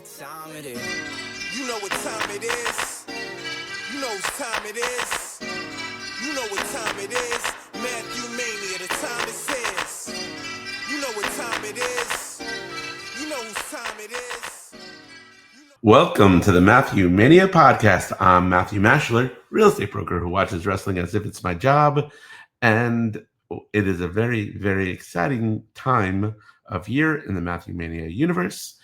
what time it is. You know what time it is. You know whose time it is. You know what time it is. Matthew Mania, the time it says. You know what time it is. You know whose time it is. Welcome to the Matthew Mania podcast. I'm Matthew Maschler, real estate broker who watches wrestling as if it's my job. And it is a very, very exciting time of year in the Matthew Mania universe.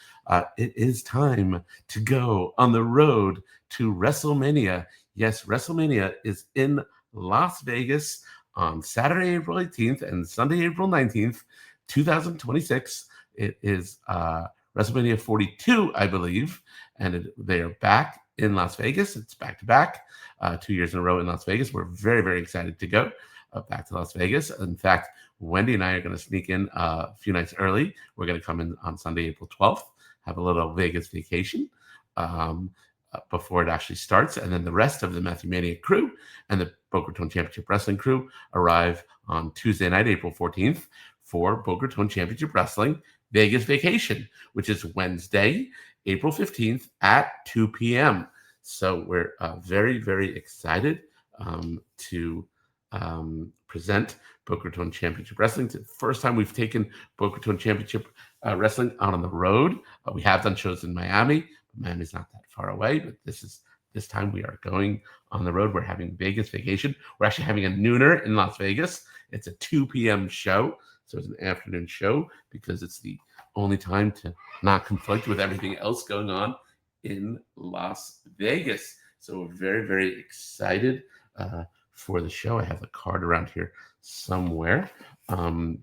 It is time to go on the road to WrestleMania. Yes, WrestleMania is in Las Vegas on Saturday, April 18th and Sunday, April 19th, 2026. It is WrestleMania 42, I believe, and they are back in Las Vegas. It's back-to-back, 2 years in a row in Las Vegas. We're very, very excited to go back to Las Vegas. In fact, Wendy and I are going to sneak in a few nights early. We're going to come in on Sunday, April 12th, have a little Vegas vacation before it actually starts. And then the rest of the Matthew Mania crew and the Boca Raton Championship Wrestling crew arrive on Tuesday night, April 14th, for Boca Raton Championship Wrestling Vegas Vacation, which is Wednesday, April 15th at 2 p.m. So we're very, very excited to present Boca Raton Championship Wrestling. It's the first time we've taken Boca Raton Championship Wrestling out on the road. We have done shows in Miami. Miami's not that far away, but this time we are going on the road. We're having Vegas Vacation. We're actually having a nooner in Las Vegas. It's a 2 p.m. show. So it's an afternoon show because it's the only time to not conflict with everything else going on in Las Vegas. So we're very, very excited for the show. I have the card around here somewhere. But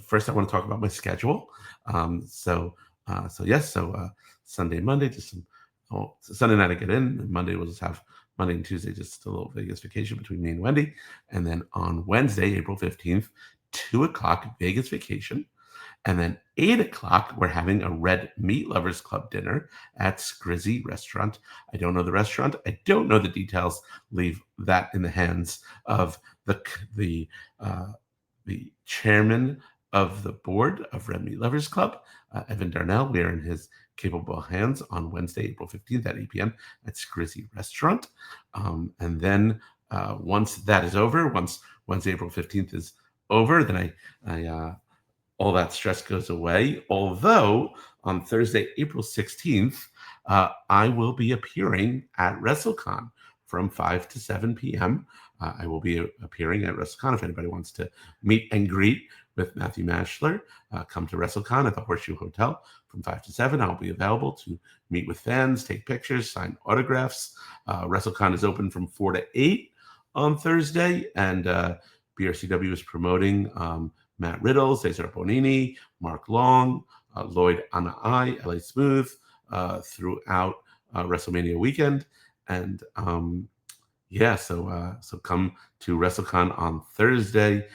first I want to talk about my schedule. Sunday, Monday, Sunday night I get in, and Monday we'll just have Monday and Tuesday, just a little Vegas vacation between me and Wendy. And then on Wednesday, April 15th, 2 o'clock, Vegas vacation. And then 8 o'clock, we're having a Red Meat Lovers Club dinner at Scrizzy Restaurant. I don't know the restaurant. I don't know the details. Leave that in the hands of the chairman of the board of Red Meat Lovers Club, Evan Darnell. We are in his capable hands on Wednesday, April 15th at 8 p.m. at Scrizzy Restaurant. And then once that is over, once Wednesday, April 15th is over, then I all that stress goes away. Although on Thursday, April 16th, I will be appearing at WrestleCon from 5 to 7 p.m. I will be appearing at WrestleCon. If anybody wants to meet and greet with Matthew Maschler, come to WrestleCon at the Horseshoe Hotel from 5 to 7. I'll be available to meet with fans, take pictures, sign autographs. WrestleCon is open from 4 to 8 on Thursday, and BRCW is promoting Matt Riddle, Cesar Bonini, Mark Long, Lloyd Anai, LA Smooth throughout WrestleMania weekend. And so come to WrestleCon on Thursday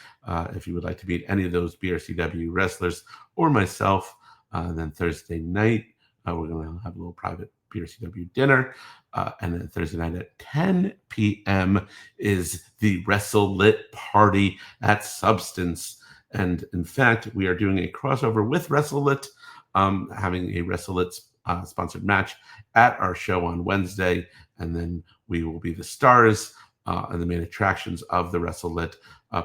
if you would like to meet any of those BRCW wrestlers or myself. Then Thursday night, we're going to have a little private BRCW dinner. And then Thursday night at 10 p.m. is the Wrestle Lit party at Substance. And in fact, we are doing a crossover with Wrestle Lit, having a Wrestle Lit sponsored match at our show on Wednesday. And then we will be the stars and the main attractions of the Wrestle Lit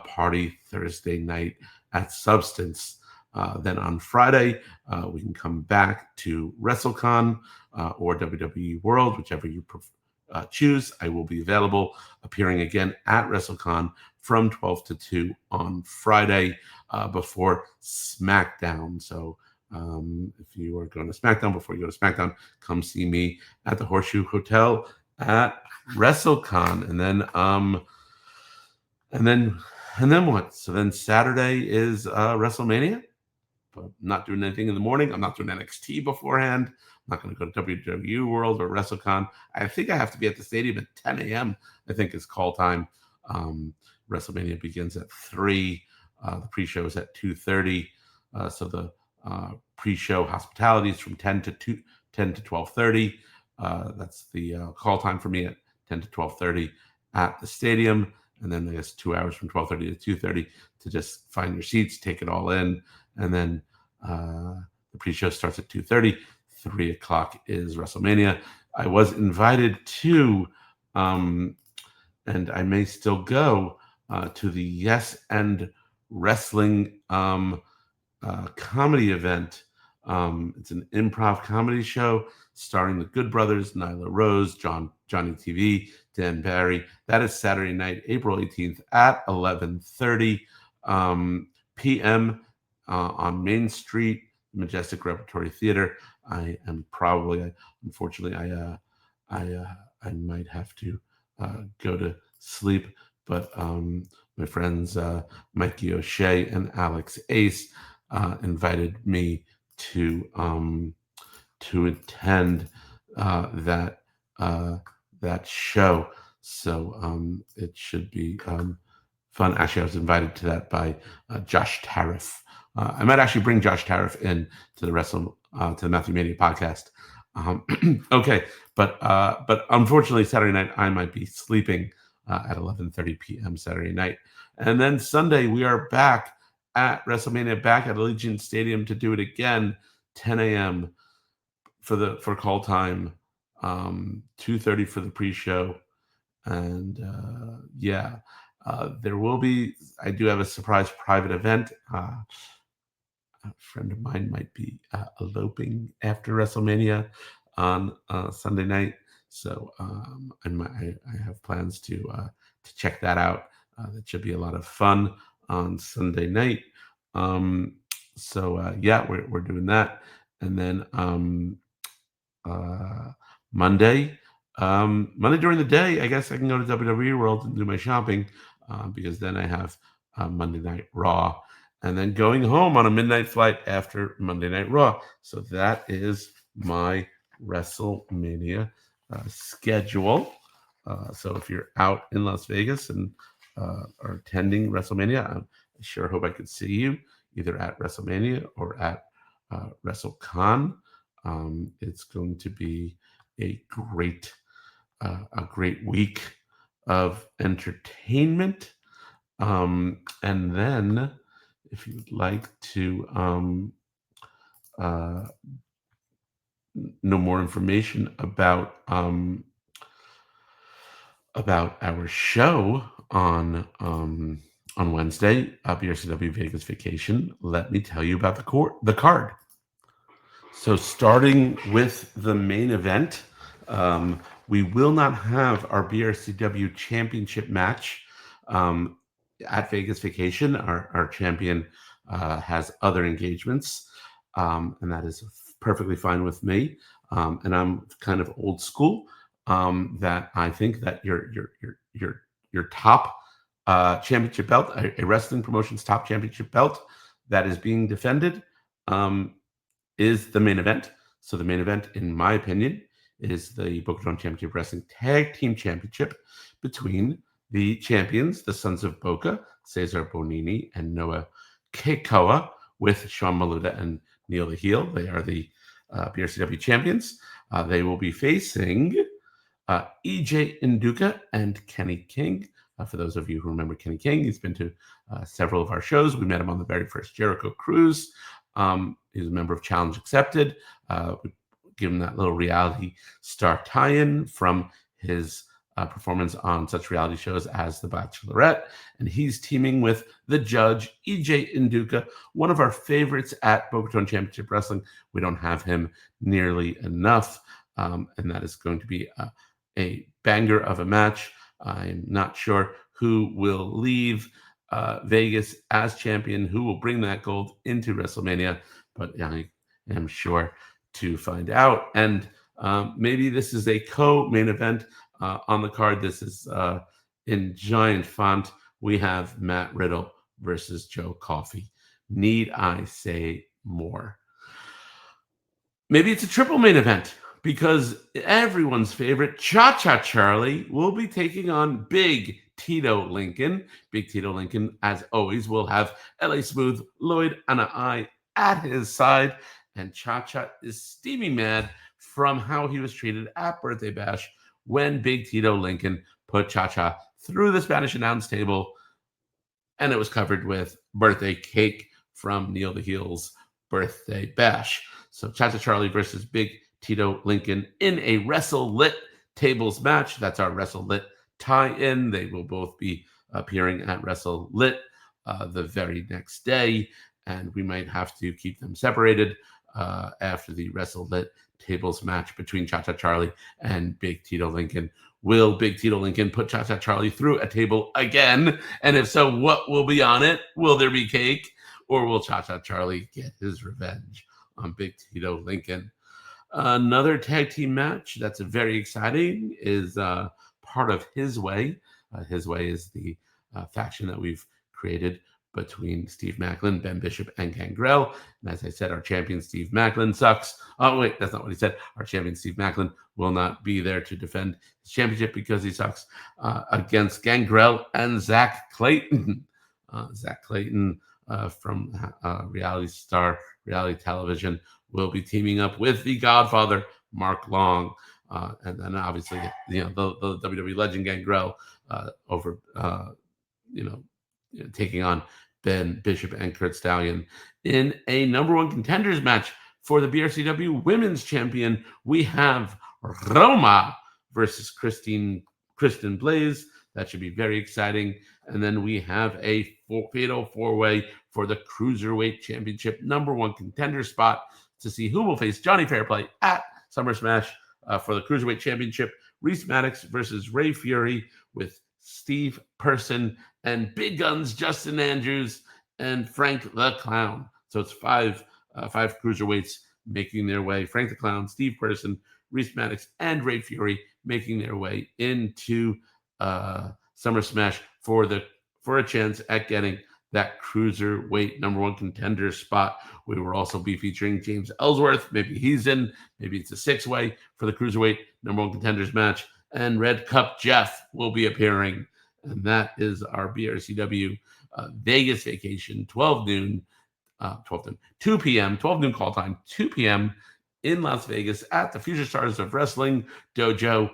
party Thursday night at Substance. Then on Friday, we can come back to WrestleCon or WWE World, whichever you choose. I will be available, appearing again at WrestleCon from 12 to 2 on Friday before SmackDown. So if you are going to SmackDown, before you go to SmackDown, come see me at the Horseshoe Hotel at WrestleCon. And then what? So then Saturday is WrestleMania. But I'm not doing anything in the morning. I'm not doing NXT beforehand. I'm not going to go to WWE World or WrestleCon. I think I have to be at the stadium at 10 a.m. I think is call time. WrestleMania begins at 3. The pre-show is at 2:30. So the pre-show hospitality is from 10 to 12:30. That's the call time for me at 10 to 12:30 at the stadium. And then I guess 2 hours from 12:30 to 2:30 to just find your seats, take it all in. And then The pre-show starts at 2:30. 3 o'clock is WrestleMania. I was invited to, and I may still go, to the Yes and Wrestling comedy event. It's an improv comedy show starring the Good Brothers, Nyla Rose, Johnny TV, Dan Barry. That is Saturday night, April 18th at 11:30 p.m. On Main Street, Majestic Repertory Theater. I am probably, unfortunately, I might have to go to sleep, but my friends Mikey O'Shea and Alex Ace invited me to attend that show. So it should be fun. Actually, I was invited to that by Josh Tariff. I might actually bring Josh Tariff in to the Matthew Mania podcast. Okay, but unfortunately, Saturday night I might be sleeping at 11:30 p.m. Saturday night, and then Sunday we are back at WrestleMania, back at Allegiant Stadium to do it again, 10 a.m. for call time, 2:30 for the pre-show, and there will be. I do have a surprise private event. A friend of mine might be eloping after WrestleMania on Sunday night, so I have plans to check that out. That should be a lot of fun on Sunday night. We're doing that, and then Monday during the day, I guess I can go to WWE World and do my shopping because then I have Monday Night Raw, and then going home on a midnight flight after Monday Night Raw. So that is my WrestleMania schedule. So if you're out in Las Vegas and are attending WrestleMania, I sure hope I could see you either at WrestleMania or at WrestleCon. It's going to be a great week of entertainment. And then, if you'd like to know more information about our show on Wednesday, BRCW Vegas Vacation, let me tell you about the card. So starting with the main event, we will not have our BRCW Championship match at Vegas Vacation. Our champion has other engagements, and that is perfectly fine with me. And I'm kind of old school. That I think that your top championship belt, a wrestling promotion's top championship belt that is being defended, is the main event. So the main event, in my opinion, is the Boca Raton Championship Wrestling Tag Team Championship between the champions, the Sons of Boca, Cesar Bonini and Noah Keikoa, with Sean Maluda and Neil the Heel. They are the BRCW champions. They will be facing EJ Nduka and Kenny King. For those of you who remember Kenny King, he's been to several of our shows. We met him on the very first Jericho Cruise. He's a member of Challenge Accepted. We give him that little reality star tie-in from his performance on such reality shows as The Bachelorette. And he's teaming with the judge, EJ Nduka, one of our favorites at Boca Raton Championship Wrestling. We don't have him nearly enough. And that is going to be a banger of a match. I'm not sure who will leave Vegas as champion, who will bring that gold into WrestleMania, but I am sure to find out. And maybe this is a co-main event on the card. This is in giant font. We have Matt Riddle versus Joe Coffey. Need I say more? Maybe it's a triple main event, because everyone's favorite Cha-Cha Charlie will be taking on Big Tito Lincoln. Big Tito Lincoln, as always, will have LA Smooth, Lloyd, and I at his side. And Cha-Cha is steaming mad from how he was treated at Birthday Bash when Big Tito Lincoln put Cha-Cha through the Spanish announce table, and it was covered with birthday cake from Neil the Heel's birthday bash. So Cha-Cha Charlie versus Big Tito Lincoln in a Wrestle Lit tables match. That's our Wrestle Lit tie-in. They will both be appearing at Wrestle Lit the very next day, and we might have to keep them separated after the Wrestle Lit tables match between Cha-Cha Charlie and Big Tito Lincoln. Will Big Tito Lincoln put Cha-Cha Charlie through a table again? And if so, what will be on it? Will there be cake? Or will Cha-Cha Charlie get his revenge on Big Tito Lincoln? Another tag team match that's very exciting is part of His Way. His Way is the faction that we've created between Steve Macklin, Ben Bishop, and Gangrel. And as I said, our champion Steve Macklin sucks. Oh, wait, that's not what he said. Our champion Steve Macklin will not be there to defend his championship because he sucks against Gangrel and Zach Clayton. Zach Clayton from reality television will be teaming up with the Godfather, Mark Long. And then obviously, the WWE legend Gangrel over, taking on Ben Bishop and Kurt Stallion in a number one contenders match for the BRCW Women's Champion. We have Roma versus Kristen Blaze. That should be very exciting. And then we have a fatal four-way for the Cruiserweight Championship number one contender spot to see who will face Johnny Fairplay at Summer Smash for the Cruiserweight Championship. Reese Maddox versus Ray Fury with Steve Person and Big Guns Justin Andrews and Frank the Clown. So it's five cruiserweights making their way. Frank the Clown, Steve Person, Reese Maddox, and Ray Fury making their way into Summer Smash for a chance at getting that cruiserweight number one contender spot. We will also be featuring James Ellsworth. Maybe he's in. Maybe it's a six-way for the cruiserweight number one contenders match. And Red Cup Jeff will be appearing. And that is our BRCW Vegas vacation, 2 p.m., 12 noon call time, 2 p.m. in Las Vegas at the Future Stars of Wrestling Dojo.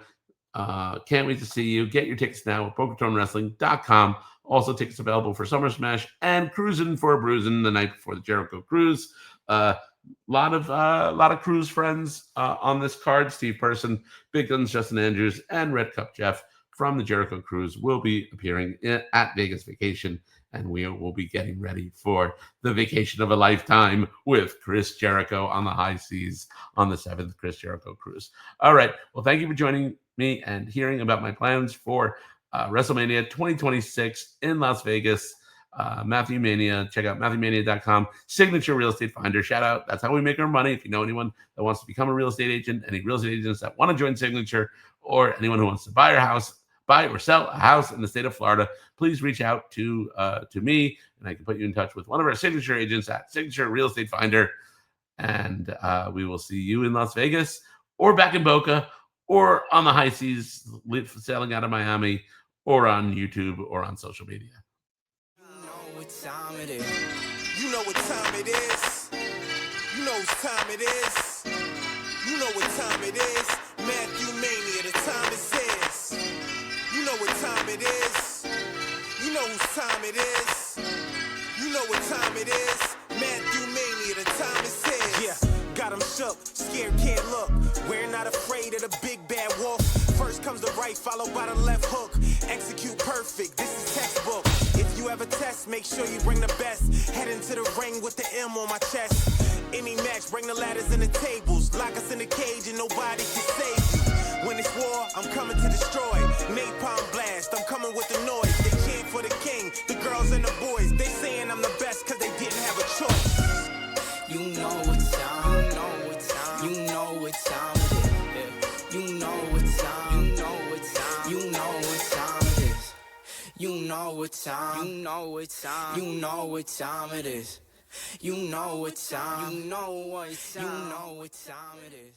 Can't wait to see you. Get your tickets now at BocaRatonWrestling.com. Also, tickets available for Summer Smash and Cruising for a Bruising the night before the Jericho Cruise. Lot of cruise friends on this card. Steve Person, Big Guns Justin Andrews, and Red Cup Jeff from the Jericho Cruise will be appearing at Vegas Vacation, and we will be getting ready for the vacation of a lifetime with Chris Jericho on the high seas on the 7th Chris Jericho Cruise. All right. Well, thank you for joining me and hearing about my plans for WrestleMania 2026 in Las Vegas. Matthew Mania. Check out MatthewMania.com. Signature Real Estate Finder. Shout out. That's how we make our money. If you know anyone that wants to become a real estate agent, any real estate agents that want to join Signature, or anyone who wants to buy or sell a house in the state of Florida, please reach out to me, and I can put you in touch with one of our Signature agents at Signature Real Estate Finder. And we will see you in Las Vegas, or back in Boca, or on the high seas sailing out of Miami, or on YouTube, or on social media. Time it is. You know what time it is. You know whose time it is. You know what time it is. Matthew Mania, the time it says. You know what time it is. You know whose time it is. You know what time it is. Matthew Mania, the time it says. Yeah, got him shook, scared, can't look. We're not afraid of the big bad wolf. First comes the right, followed by the left hook. Execute perfect, this is textbook. If you ever test, make sure you bring the best. Head into the ring with the M on my chest. Any match, bring the ladders and the tables. Lock us in the cage and nobody can save you. When it's war, I'm coming to destroy. Napalm blast, I'm coming with the noise. They chant for the king, the girls and the boys. They saying I'm the best cause they didn't have a choice. You know what time, you know what time, you know what time it is. You know what time, you know what time, you know what time it is. You know what time, you know what time, you know what time it is. You know what time, you know what time, you know what time it is.